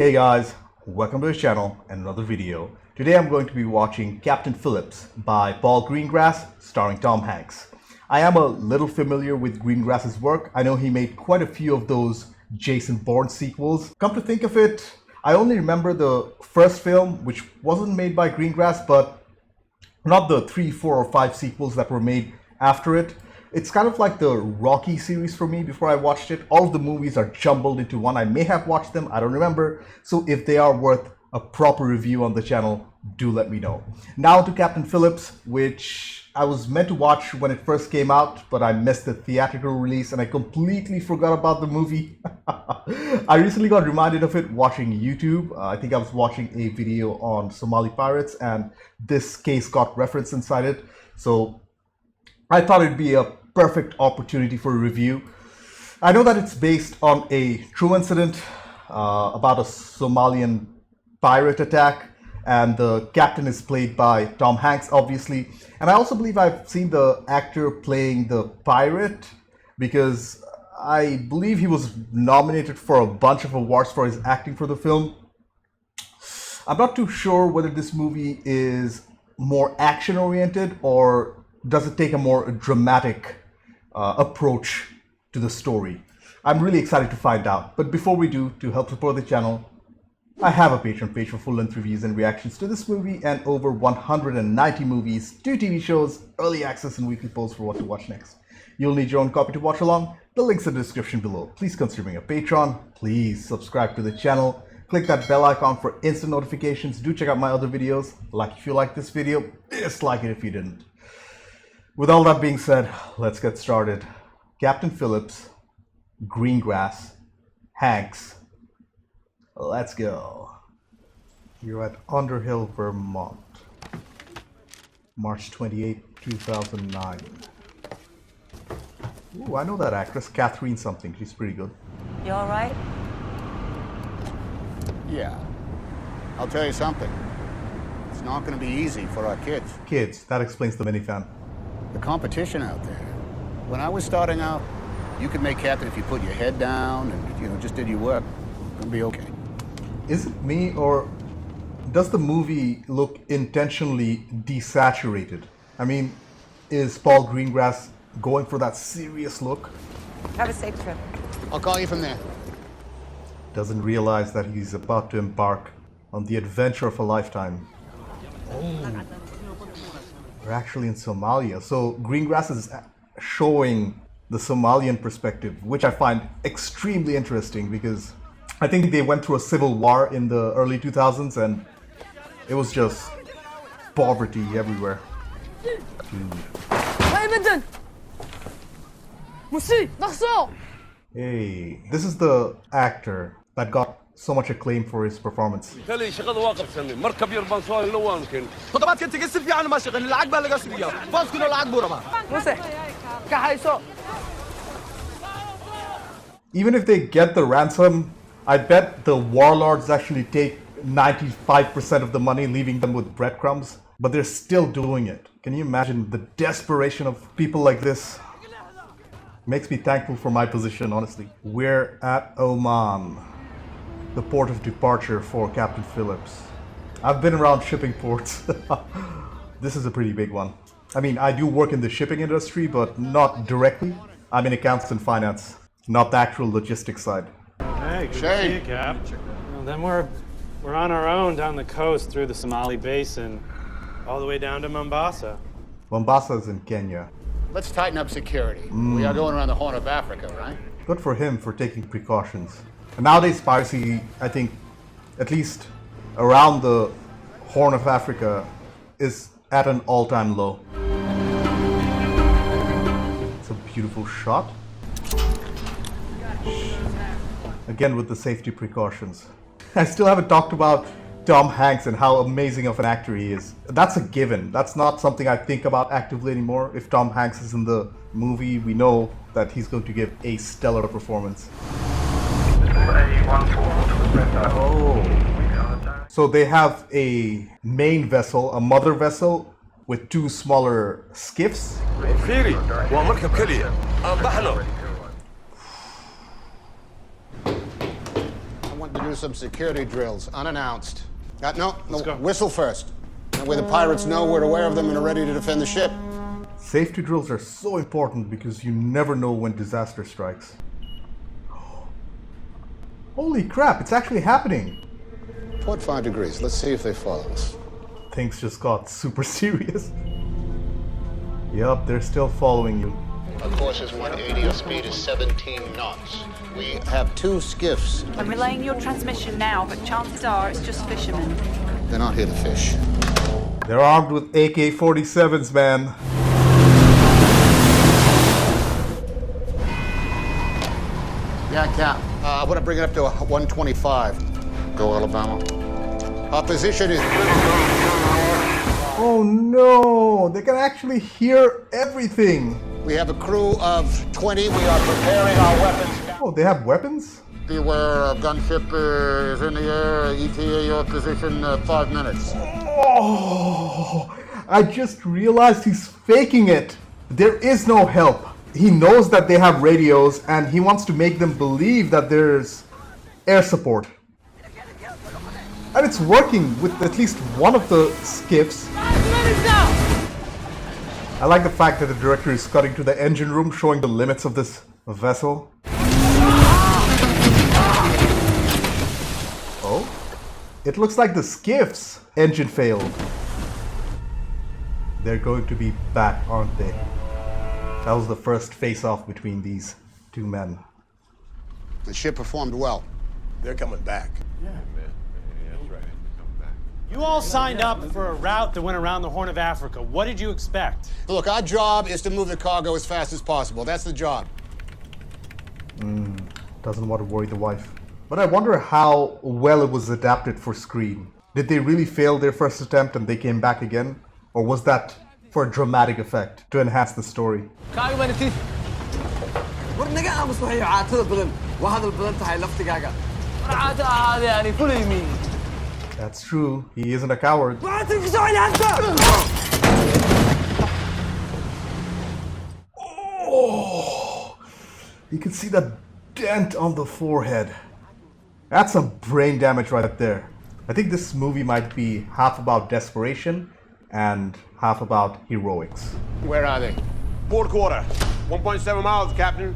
Hey guys, welcome to the channel and another video. Today I'm going to be watching Captain Phillips by Paul Greengrass starring Tom Hanks. I am a little familiar with Greengrass's work. I know he made quite a few of those Jason Bourne sequels. Come to think of it, I only remember the first film, which wasn't made by Greengrass, but not the 3, 4 or 5 sequels that were made after it. It's kind of like the Rocky series for me before I watched it. All of the movies are jumbled into one. I may have watched them, I don't remember. So if they are worth a proper review on the channel, do let me know. Now to Captain Phillips, which I was meant to watch when it first came out, but I missed the theatrical release and I completely forgot about the movie. I recently got reminded of it watching YouTube. I think I was watching a video on Somali pirates and this case got referenced inside it. So I thought it'd be a perfect opportunity for a review. I know that it's based on a true incident about a Somalian pirate attack, and the captain is played by Tom Hanks, obviously. And I also believe I've seen the actor playing the pirate because I believe he was nominated for a bunch of awards for his acting for the film. I'm not too sure whether this movie is more action-oriented or does it take a more dramatic approach to the story. I'm really excited to find out. But before we do, to help support the channel, I have a Patreon page for full-length reviews and reactions to this movie and over 190 movies, 2 TV shows, early access and weekly polls for what to watch next. You'll need your own copy to watch along. The link's in the description below. Please consider being a patron. Please subscribe to the channel. Click that bell icon for instant notifications. Do check out my other videos. Like if you like this video, dislike it if you didn't. With all that being said, let's get started. Captain Phillips, Greengrass, Hanks. Let's go. You're at Underhill, Vermont. March 28, 2009. Ooh, I know that actress, Catherine something. She's pretty good. You all right? Yeah. I'll tell you something. It's not going to be easy for our kids. Kids, that explains the minifan. The competition out there. When I was starting out, you could make captain if you put your head down and, just did your work. It'll be okay. Is it me or does the movie look intentionally desaturated? I mean, is Paul Greengrass going for that serious look? Have a safe trip. I'll call you from there. Doesn't realize that he's about to embark on the adventure of a lifetime. Oh. We're actually in Somalia. So Greengrass is showing the Somalian perspective, which I find extremely interesting because I think they went through a civil war in the early 2000s and it was just poverty everywhere. Hey, this is the actor that got so much acclaim for his performance. Even if they get the ransom, I bet the warlords actually take 95% of the money, leaving them with breadcrumbs, but they're still doing it. Can you imagine the desperation of people like this? Makes me thankful for my position, honestly. We're at Oman, the port of departure for Captain Phillips. I've been around shipping ports. This is a pretty big one. I mean, I do work in the shipping industry, but not directly. I'm in accounts and finance, not the actual logistics side. Hey, good Shan. to see you, Cap. Well, then we're on our own down the coast through the Somali Basin, all the way down to Mombasa. Mombasa is in Kenya. Let's tighten up security. We are going around the Horn of Africa, right? Good for him for taking precautions. And nowadays, piracy, I think, at least around the Horn of Africa, is at an all-time low. It's a beautiful shot. Again with the safety precautions. I still haven't talked about Tom Hanks and how amazing of an actor he is. That's a given. That's not something I think about actively anymore. If Tom Hanks is in the movie, we know that he's going to give a stellar performance. Oh. So they have a main vessel, a mother vessel, with 2 smaller skiffs. to do some security drills, unannounced. No, go. Whistle first. That way the pirates know we're aware of them and are ready to defend the ship. Safety drills are so important because you never know when disaster strikes. Holy crap, it's actually happening. Port 5 degrees. Let's see if they follow us. Things just got super serious. Yup, they're still following you. Our course is 180, our speed is 17 knots. We have 2 skiffs. I'm relaying your transmission now, but chances are it's just fishermen. They're not here to fish. They're armed with AK-47s, man. Yeah, Cap. I want to bring it up to 125. Go, Alabama. Our position is... Oh no, they can actually hear everything. We have a crew of 20. We are preparing our weapons. Oh, they have weapons? Beware, gunship is in the air. ETA your position 5 minutes. Oh, I just realized he's faking it. There is no help. He knows that they have radios and he wants to make them believe that there's air support. And it's working with at least one of the skiffs. I like the fact that the director is cutting to the engine room, showing the limits of this vessel. Oh, it looks like the skiff's engine failed. They're going to be back, aren't they? That was the first face-off between these two men. The ship performed well. They're coming back. You all signed up for a route that went around the Horn of Africa. What did you expect? Look, our job is to move the cargo as fast as possible. That's the job. Doesn't want to worry the wife. But I wonder how well it was adapted for screen. Did they really fail their first attempt and they came back again? Or was that for a dramatic effect to enhance the story? That's true. He isn't a coward. Oh, you can see that dent on the forehead. That's some brain damage right there. I think this movie might be half about desperation and half about heroics. Where are they? Port quarter. 1.7 miles, Captain.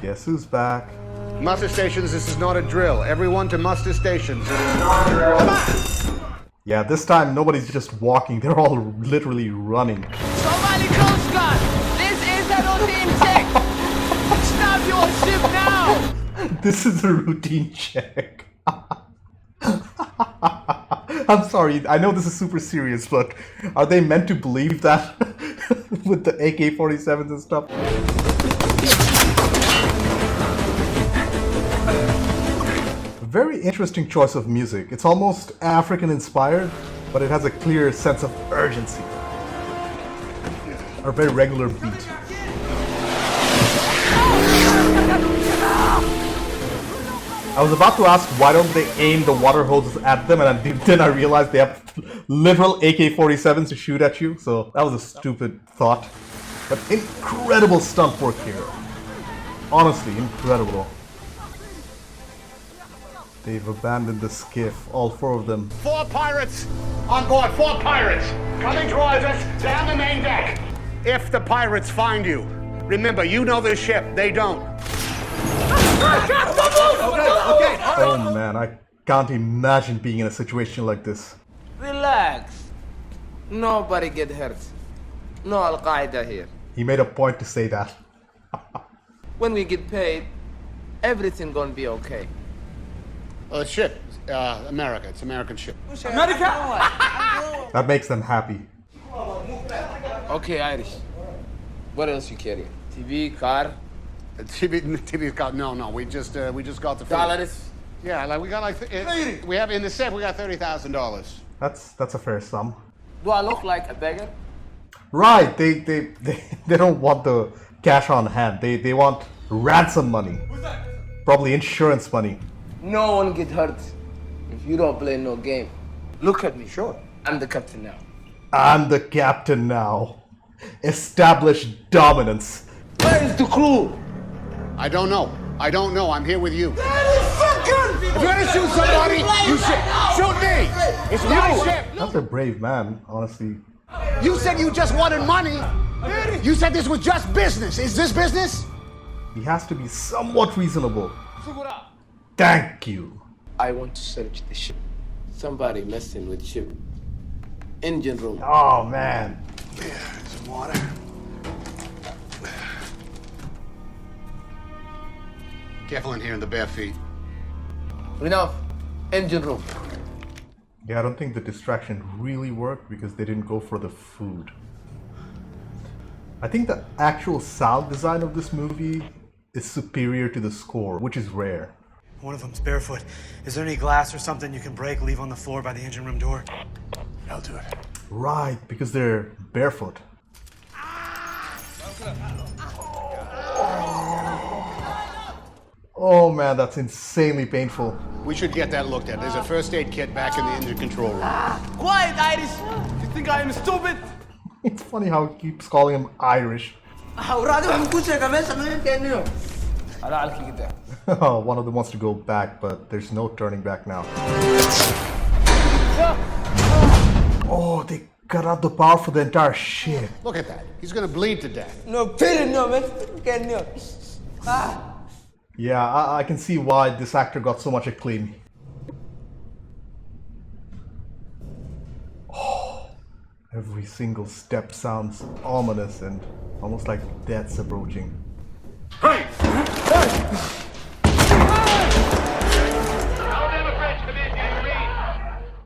Guess who's back? Muster stations, this is not a drill. Everyone to muster stations. Yeah, this time nobody's just walking. They're all literally running. Somali Coast Guard, this is a routine check. Stop your ship now. This is a routine check. I'm sorry, I know this is super serious, but are they meant to believe that with the AK-47s and stuff? Very interesting choice of music. It's almost African inspired, but it has a clear sense of urgency. A very regular beat. I was about to ask why don't they aim the water hoses at them, and then I realized they have literal AK-47s to shoot at you, so that was a stupid thought. But incredible stunt work here. Honestly, incredible. They've abandoned the skiff, all 4 of them. 4 pirates on board, 4 pirates coming towards us down the main deck. If the pirates find you, remember, you know this ship, they don't. Oh man, I can't imagine being in a situation like this. Relax. Nobody get hurt. No Al-Qaeda here. He made a point to say that. When we get paid, everything gonna be okay. Ship, America. It's American ship. That makes them happy. Okay, Irish. What else you carry? TV, car, TV's got no. We just got the dollars. Yeah, like we got we have in the set. We got $30,000. That's a fair sum. Do I look like a beggar? Right, they don't want the cash on hand. They want ransom money. Probably insurance money. No one get hurt if you don't play no game. Look at me. Sure. I'm the captain now. I'm the captain now. Establish dominance. Where is the crew? I don't know. I'm here with you. If you're gonna shoot somebody, you should shoot me. It's my ship. That's a brave man, honestly. You said you just wanted money. You said this was just business. Is this business? He has to be somewhat reasonable. Thank you. I want to search the ship. Somebody messing with ship. Engine room. Oh man. Some water. Careful in here in the bare feet. Enough. Engine room. Yeah, I don't think the distraction really worked because they didn't go for the food. I think the actual sound design of this movie is superior to the score, which is rare. One of them's barefoot. Is there any glass or something you can break, leave on the floor by the engine room door? I'll do it. Right, because they're barefoot. Oh man, that's insanely painful. We should get that looked at. There's a first aid kit back in the engine control room. Quiet, Irish. You think I am stupid? It's funny how he keeps calling him Irish. One of them wants to go back, but there's no turning back now. Oh, they cut out the power for the entire ship. Look at that. He's gonna bleed to death. Yeah, I can see why this actor got so much acclaim. Oh, every single step sounds ominous and almost like death's approaching. Hey!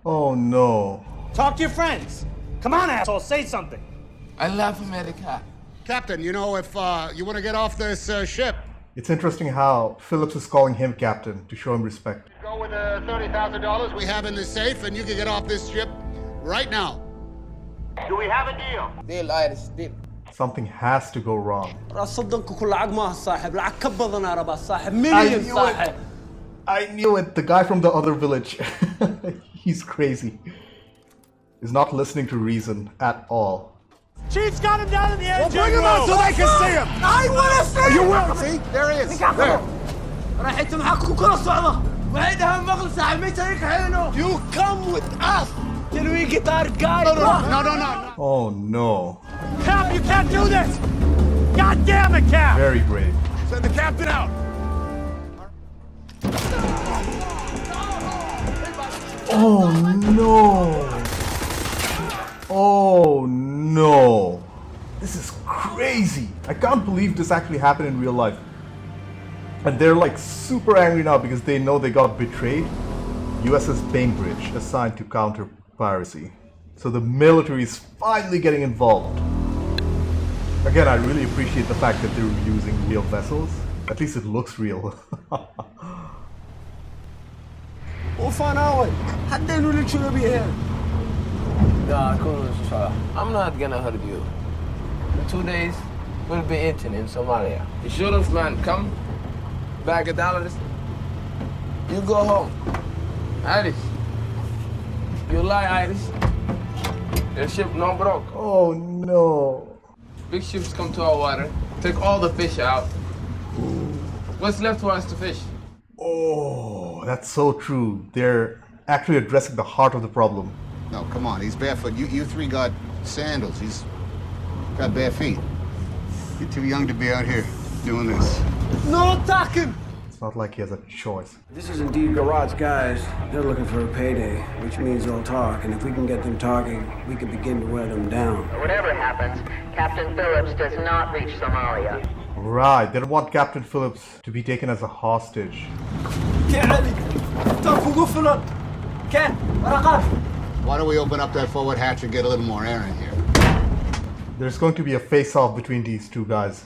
Oh no. Talk to your friends. Come on, asshole, say something. I love America. Captain, you know, if you want to get off this ship. It's interesting how Phillips is calling him captain to show him respect. Go with the $30,000 we have in the safe and you can get off this ship right now. Do we have a deal? Deal, Irish, deal. Something has to go wrong. I knew it, the guy from the other village. He's crazy. He's not listening to reason at all. Chief's got him down in the engine Bring him out so they can see him! I want to see You will! See? There he is! There! You come with us. Can we get our guy? No. Oh no. Cap, you can't do this! God damn it, Cap! Very brave. Send the captain out. Oh no. Oh no. This is crazy. I can't believe this actually happened in real life. And they're like super angry now because they know they got betrayed. USS Bainbridge assigned to counter piracy. So the military is finally getting involved. Again, I really appreciate the fact that they're using real vessels. At least it looks real. I'm not gonna hurt you. In 2 days, we'll be eating in Somalia. The sheriff man come, bag of dollars. You go home. Irish. You lie, Irish. Your ship no broke. Oh no. Big ships come to our water, take all the fish out. What's left for us to fish? Oh, that's so true. They're actually addressing the heart of the problem. No, come on. He's barefoot. You three got sandals. He's got bare feet. You're too young to be out here doing this. No talking. It's not like he has a choice. This is indeed Garot's guys. They're looking for a payday, which means they'll talk. And if we can get them talking, we can begin to wear them down. Whatever happens, Captain Phillips does not reach Somalia. Right, they don't want Captain Phillips to be taken as a hostage. Why don't we open up that forward hatch and get a little more air in here? There's going to be a face-off between these two guys.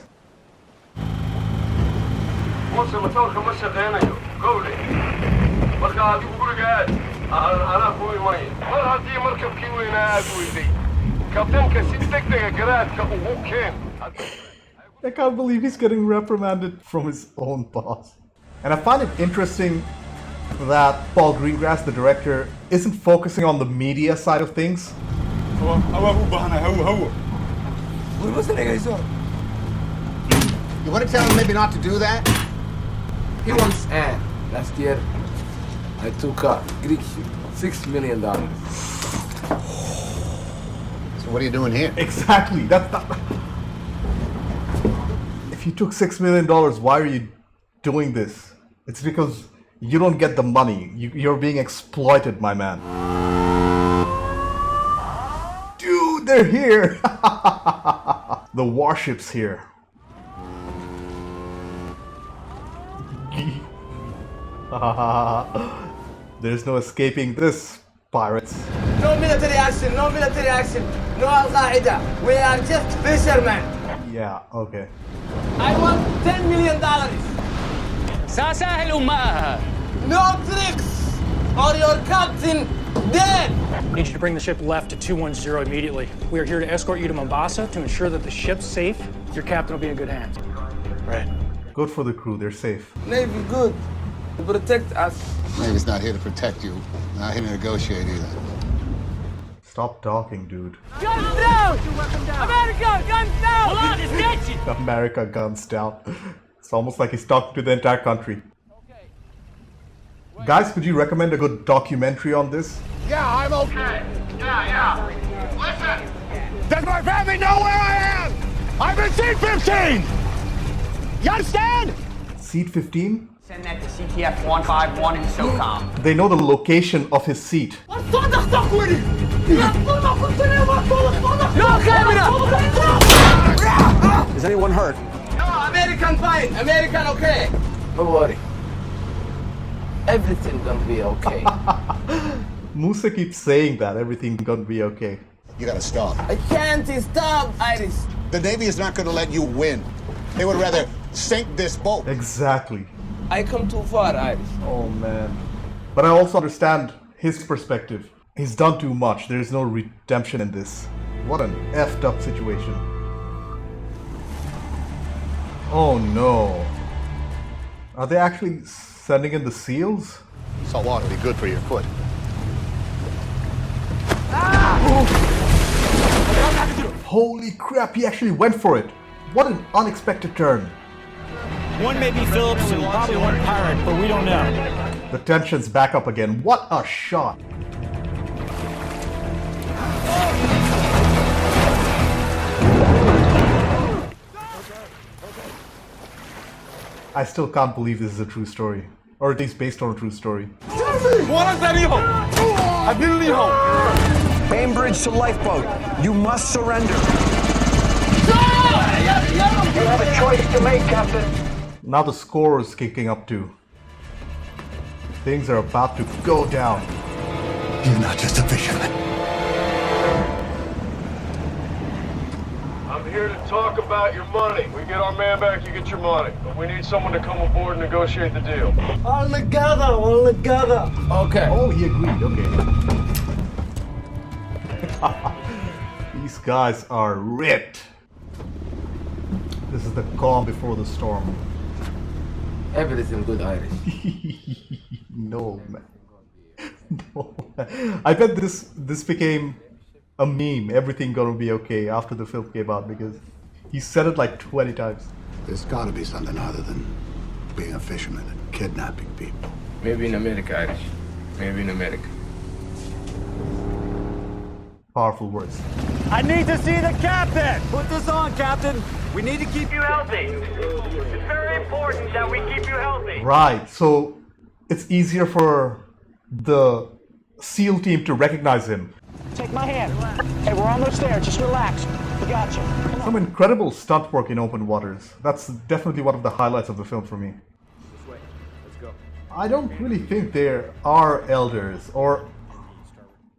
I can't believe he's getting reprimanded from his own boss. And I find it interesting that Paul Greengrass, the director, isn't focusing on the media side of things. You want to tell him maybe not to do that? He wants Anne. That's the other. I took a Greek ship, $6 million. So what are you doing here? Exactly. That's not. If you took $6 million, why are you doing this? It's because you don't get the money. You're being exploited, my man. Dude, they're here. The warship's here. There's no escaping this, pirates. No military action, no military action, no Al-Qaeda. We are just fishermen. Yeah, okay. I want $10 million. سأسهل معها. No tricks, or your captain dead. I need you to bring the ship left to 210 immediately. We are here to escort you to Mombasa to ensure that the ship's safe. Your captain will be in good hands. Right. Good for the crew, they're safe. Navy good. Protect us. Navy's not here to protect you. Not here to negotiate either. Stop talking, dude. Guns down! America, guns down! America guns down. It's almost like he's talking to the entire country. Guys, could you recommend a good documentary on this? Yeah, I'm okay. Yeah. Listen! Does my family know where I am? I'm in seat 15! You understand? Seat 15? Send that to CTF 151 in SOCOM. They know the location of his seat. No camera! Is anyone hurt? No, American fine, American okay. Don't worry. Everything gonna be okay. Musa keeps saying that everything's gonna be okay. You gotta stop. I can't stop, Iris. The Navy is not gonna let you win. They would rather sink this boat. Exactly. I come too far, Iris. Oh man. But I also understand his perspective. He's done too much. There's no redemption in this. What an effed up situation. Oh no. Are they actually sending in the SEALs? Salt water will be good for your foot. Holy crap, he actually went for it. What an unexpected turn. One may be Phillips and probably one pirate, but we don't know. The tension's back up again. What a shot. I still can't believe this is a true story. Or at least based on a true story. Bainbridge to lifeboat. You must surrender. You have a choice to make, Captain. Now the score is kicking up too. Things are about to go down. You're not just a fisherman. I'm here to talk about your money. We get our man back, you get your money. But we need someone to come aboard and negotiate the deal. All together. Okay. Oh, he agreed. Okay. These guys are ripped. This is the calm before the storm. Everything good, Iris. No, man. No. I bet this became a meme. Everything gonna be okay after the film came out because he said it like 20 times. There's gotta be something other than being a fisherman and kidnapping people. Maybe in America, Iris. Maybe in America. Powerful words. I need to see the captain! Put this on, Captain. We need to keep you healthy. It's very important that we keep you healthy. Right, so it's easier for the SEAL team to recognize him. Take my hand. Hey, we're almost there. Just relax. We got you. Some incredible stunt work in open waters. That's definitely one of the highlights of the film for me. This way. Let's go. I don't really think there are elders, or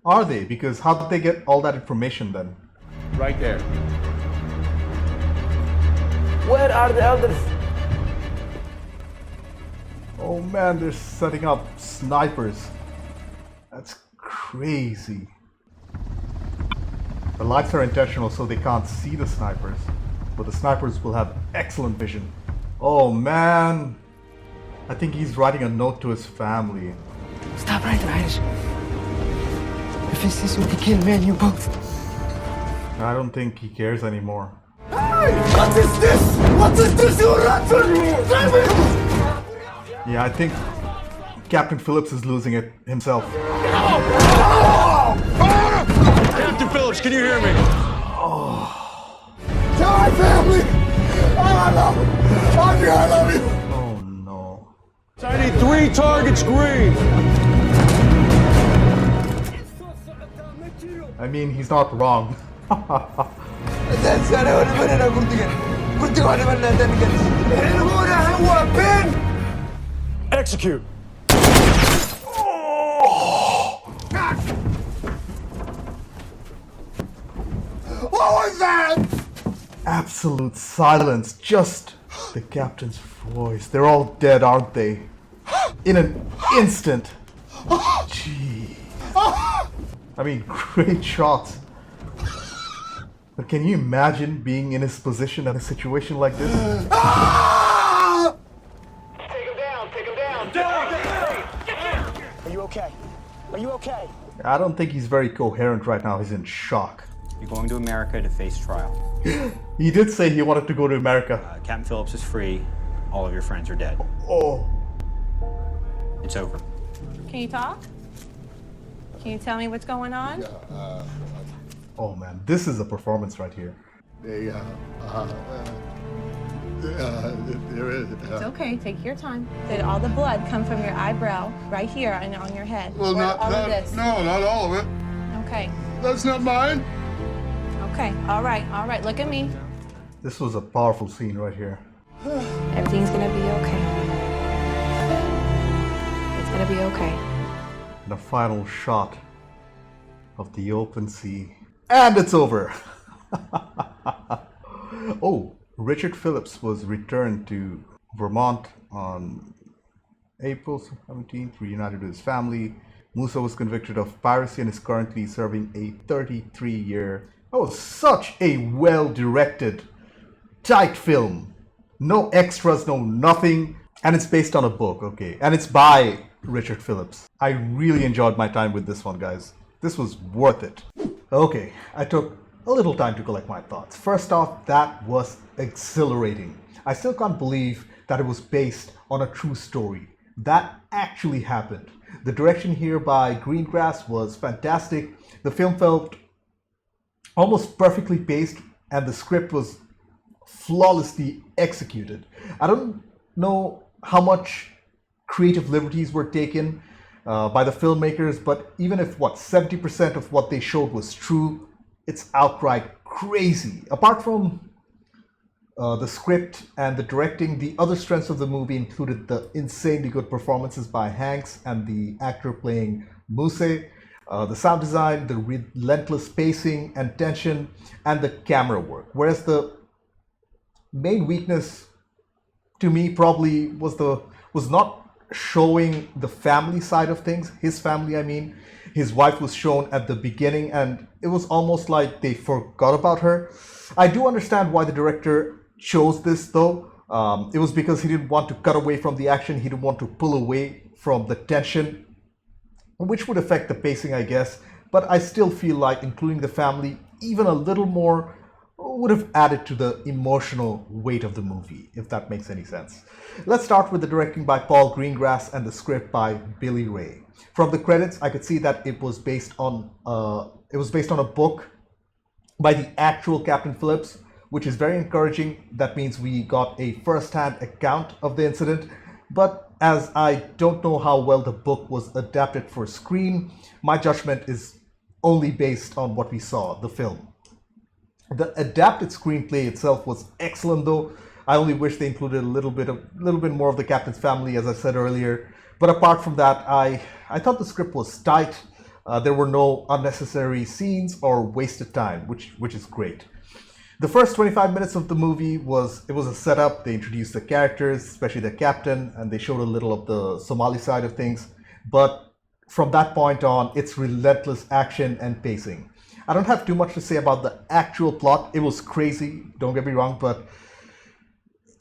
are they? Because how did they get all that information then? Right there. Where are the elders? Oh man, they're setting up snipers. That's crazy. The lights are intentional so they can't see the snipers, but the snipers will have excellent vision. Oh man, I think he's writing a note to his family. Stop right there, Iris. If it's this, we can kill me and you both. I don't think he cares anymore. What is this? What is this? You run for me! Yeah, I think Captain Phillips is losing it himself. Captain Phillips, can you hear me? Tell my family I love you. Audrey, I love you. Oh no. I need 3 targets green. I mean, he's not wrong. Execute. What was that? Absolute silence. Just the captain's voice. They're all dead, aren't they? In an instant. Gee. I mean, great shots. But can you imagine being in his position in a situation like this? Are you okay? Are you okay? I don't think he's very coherent right now. He's in shock. You're going to America to face trial. He did say he wanted to go to America. Captain Phillips is free. All of your friends are dead. Oh. It's over. Can you talk? Can you tell me what's going on? Oh man, this is a performance right here. It's okay. Take your time. Did all the blood come from your eyebrow right here and on your head? Well, Or not all of this? No, not all of it. Okay. That's not mine. Okay. All right. All right. Look at me. This was a powerful scene right here. Everything's gonna be okay. It's gonna be okay. And a final shot of the open sea. And it's over! Oh, Richard Phillips was returned to Vermont on April 17th, reunited with his family. Musa was convicted of piracy and is currently serving a 33-year... Oh, such a well-directed, tight film. No extras, no nothing. And it's based on a book, okay. And it's by Richard Phillips. I really enjoyed my time with this one, guys. This was worth it. Okay, I took a little time to collect my thoughts. First off, that was exhilarating. I still can't believe that it was based on a true story. That actually happened. The direction here by Greengrass was fantastic. The film felt almost perfectly paced and the script was flawlessly executed. I don't know how much creative liberties were taken by the filmmakers, but even if 70% of what they showed was true, it's outright crazy. Apart from the script and the directing, the other strengths of the movie included the insanely good performances by Hanks and the actor playing Muse, the sound design, the relentless pacing and tension, and the camera work. Whereas the main weakness to me probably was not showing the family side of things. His family, I mean. His wife was shown at the beginning and it was almost like they forgot about her. I do understand why the director chose this though. It was because he didn't want to cut away from the action. He didn't want to pull away from the tension, which would affect the pacing, I guess. But I still feel like including the family even a little more would have added to the emotional weight of the movie, if that makes any sense. Let's start with the directing by Paul Greengrass and the script by Billy Ray. From the credits, I could see that it was based on a book by the actual Captain Phillips, which is very encouraging. That means we got a first-hand account of the incident. But as I don't know how well the book was adapted for screen, my judgment is only based on what we saw, the film. The adapted screenplay itself was excellent though. I only wish they included a little bit more of the captain's family, as I said earlier. But apart from that, I thought the script was tight. There were no unnecessary scenes or wasted time, which is great. The first 25 minutes of the movie was a setup. They introduced the characters, especially the captain, and they showed a little of the Somali side of things. But from that point on, it's relentless action and pacing. I don't have too much to say about the actual plot. It was crazy, don't get me wrong, but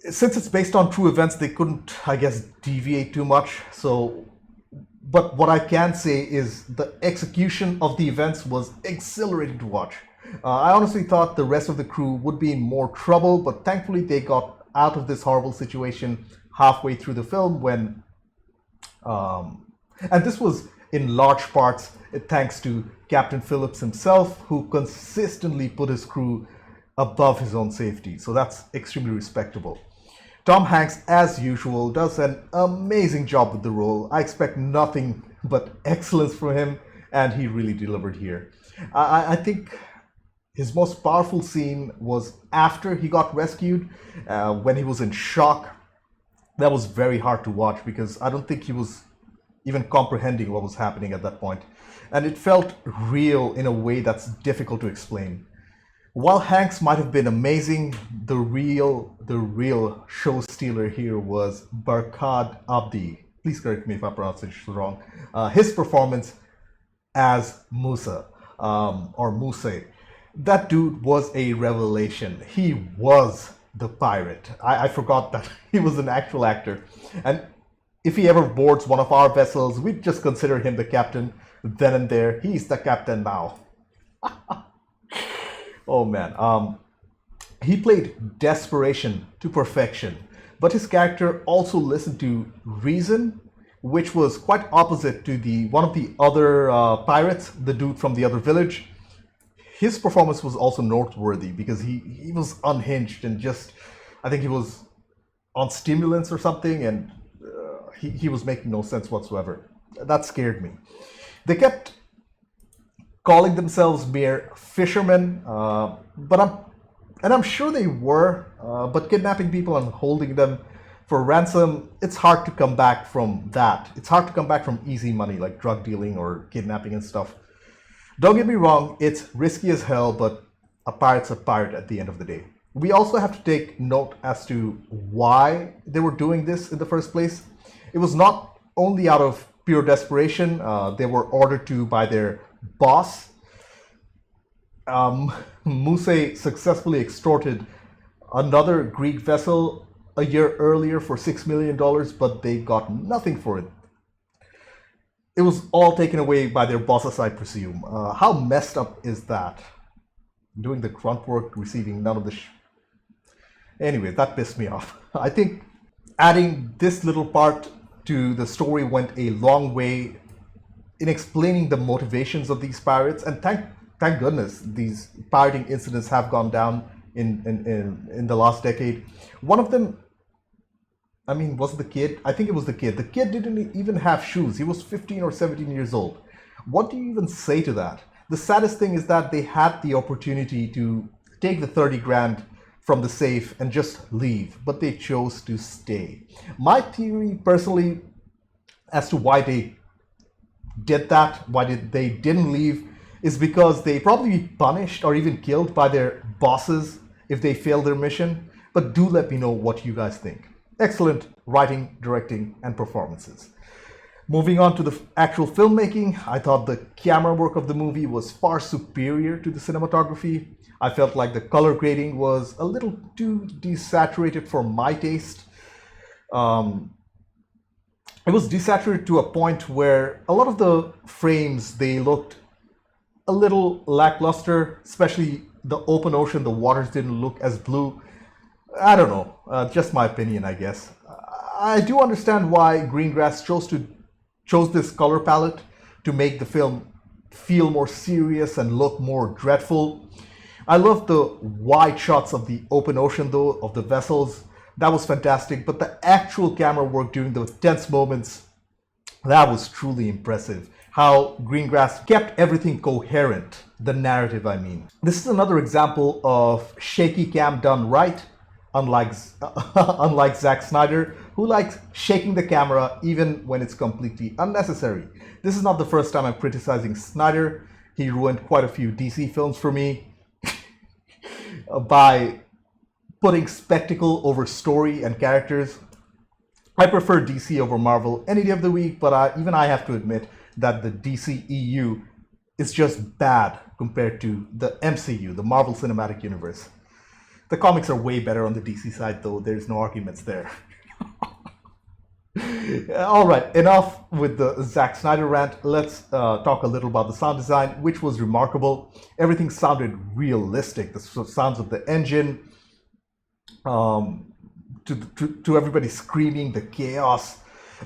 since it's based on true events, they couldn't, I guess, deviate too much. But what I can say is the execution of the events was exhilarating to watch. I honestly thought the rest of the crew would be in more trouble, but thankfully they got out of this horrible situation halfway through the film when And this was in large parts thanks to Captain Phillips himself, who consistently put his crew above his own safety. So that's extremely respectable. Tom Hanks, as usual, does an amazing job with the role. I expect nothing but excellence from him, and he really delivered here. I think his most powerful scene was after he got rescued, when he was in shock. That was very hard to watch because I don't think he was even comprehending what was happening at that point. And it felt real in a way that's difficult to explain. While Hanks might have been amazing, the real show stealer here was Barkhad Abdi. Please correct me if I pronounce it wrong. His performance as Musa, or Muse. That dude was a revelation. He was the pirate. I forgot that he was an actual actor. And if he ever boards one of our vessels, we'd just consider him the captain then and there. He's the captain now. Oh man. He played desperation to perfection, but his character also listened to reason, which was quite opposite to one of the other pirates, the dude from the other village. His performance was also noteworthy because he was unhinged and just, I think he was on stimulants or something, and he was making no sense whatsoever. That scared me. They kept calling themselves mere fishermen, I'm sure they were, but kidnapping people and holding them for ransom, it's hard to come back from that. It's hard to come back from easy money like drug dealing or kidnapping and stuff. Don't get me wrong, it's risky as hell, but a pirate's a pirate at the end of the day. We also have to take note as to why they were doing this in the first place. It was not only out of pure desperation. They were ordered to by their boss. Muse successfully extorted another Greek vessel a year earlier for $6 million, but they got nothing for it. It was all taken away by their bosses, I presume. How messed up is that? Doing the grunt work, receiving none of the Anyway, that pissed me off. I think adding this little part to the story went a long way in explaining the motivations of these pirates. And thank goodness these pirating incidents have gone down in the last decade. One of them, I mean, was it the kid? I think it was the kid. The kid didn't even have shoes. He was 15 or 17 years old. What do you even say to that? The saddest thing is that they had the opportunity to take the 30 grand from the safe and just leave, but they chose to stay. My theory, personally, as to why they did that, they didn't leave, is because they probably be punished or even killed by their bosses if they fail their mission. But do let me know what you guys think. Excellent writing, directing, and performances. Moving on to the actual filmmaking, I thought the camera work of the movie was far superior to the cinematography. I felt like the color grading was a little too desaturated for my taste. It was desaturated to a point where a lot of the frames, they looked a little lackluster, especially the open ocean. The waters didn't look as blue. I don't know, just my opinion, I guess. I do understand why Greengrass chose this color palette to make the film feel more serious and look more dreadful. I love the wide shots of the open ocean though, of the vessels. That was fantastic, but the actual camera work during the tense moments, that was truly impressive. How Greengrass kept everything coherent, the narrative I mean. This is another example of shaky cam done right, unlike Zack Snyder, who likes shaking the camera even when it's completely unnecessary. This is not the first time I'm criticizing Snyder. He ruined quite a few DC films for me by putting spectacle over story and characters. I prefer DC over Marvel any day of the week, but even I have to admit that the DC EU is just bad compared to the MCU, the Marvel Cinematic Universe. The comics are way better on the DC side though, there's no arguments there. Alright, enough with the Zack Snyder rant. Let's talk a little about the sound design, which was remarkable. Everything sounded realistic. The sounds of the engine, to everybody screaming, the chaos.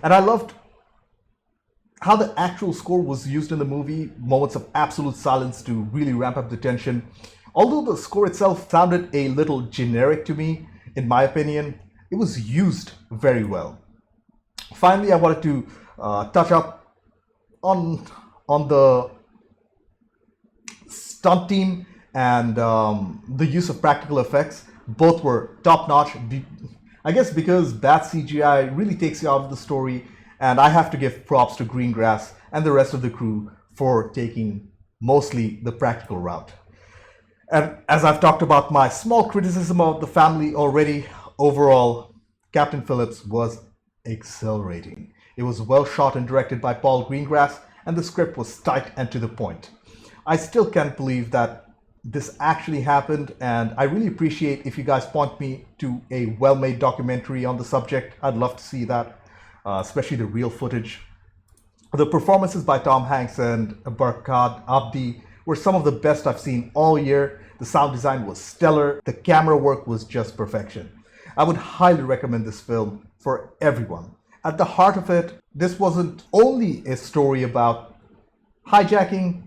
And I loved how the actual score was used in the movie, moments of absolute silence to really ramp up the tension. Although the score itself sounded a little generic to me, in my opinion, it was used very well. Finally, I wanted to touch up on the stunt team and the use of practical effects. Both were top-notch. I guess because bad CGI really takes you out of the story, and I have to give props to Greengrass and the rest of the crew for taking mostly the practical route. And as I've talked about my small criticism of the family already, overall, Captain Phillips was exhilarating. It was well shot and directed by Paul Greengrass, and the script was tight and to the point. I still can't believe that this actually happened, and I really appreciate if you guys point me to a well-made documentary on the subject. I'd love to see that, especially the real footage. The performances by Tom Hanks and Barkhad, Abdi were some of the best I've seen all year. The sound design was stellar. The camera work was just perfection. I would highly recommend this film for everyone. At the heart of it, this wasn't only a story about hijacking,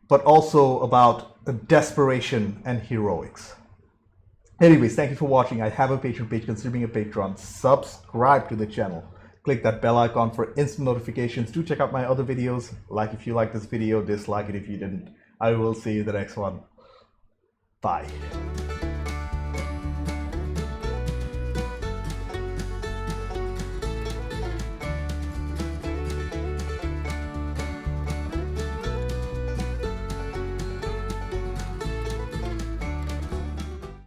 but also about desperation and heroics. Anyways, thank you for watching. I have a Patreon page. Consider being a patron. Subscribe to the channel. Click that bell icon for instant notifications. Do check out my other videos. Like if you like this video, dislike it if you didn't. I will see you in the next one. Bye.